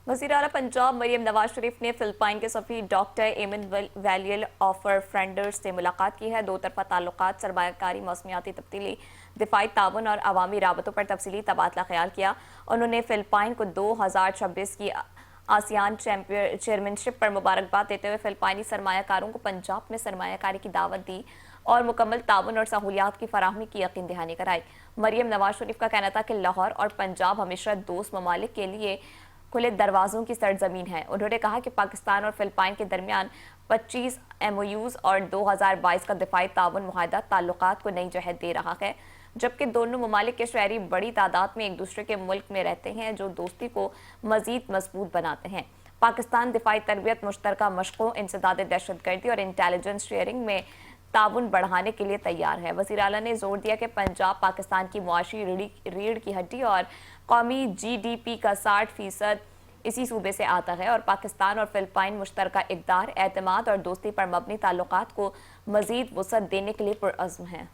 وزیر اعلیٰ پنجاب مریم نواز شریف نے فلپائن کے سفیر ڈاکٹر ایمن ویلیل آفر فرینڈرز سے ملاقات کی ہے۔ دو طرفہ تعلقات، سرمایہ کاری، موسمیاتی تبدیلی، دفاعی تعاون اور عوامی رابطوں پر تفصیلی تبادلہ خیال کیا۔ انہوں نے فلپائن کو 2026 کی آسیان چیئرمین شپ پر مبارکباد دیتے ہوئے فلپائنی سرمایہ کاروں کو پنجاب میں سرمایہ کاری کی دعوت دی اور مکمل تعاون اور سہولیات کی فراہمی کی یقین دہانی کرائی۔ مریم نواز شریف کا کہنا تھا کہ لاہور اور پنجاب ہمیشہ دوست ممالک کے لیے کھلے دروازوں کی سرزمین ہے۔ انہوں نے کہا کہ پاکستان اور فلپائن کے درمیان 25 MOUs اور 2022 کا دفاعی تعاون معاہدہ تعلقات کو نئی جہت دے رہا ہے، جبکہ دونوں ممالک کے شہری بڑی تعداد میں ایک دوسرے کے ملک میں رہتے ہیں، جو دوستی کو مزید مضبوط بناتے ہیں۔ پاکستان دفاعی تربیت، مشترکہ مشقوں، انسداد دہشت گردی اور انٹیلیجنس شیئرنگ میں تعاون بڑھانے کے لیے تیار ہے۔ وزیر اعلیٰ نے زور دیا کہ پنجاب پاکستان کی معاشی ریڑھ کی ہڈی اور قومی GDP کا 60% اسی صوبے سے آتا ہے، اور پاکستان اور فلپائن مشترکہ اقدار، اعتماد اور دوستی پر مبنی تعلقات کو مزید وسعت دینے کے لیے پرعزم ہیں۔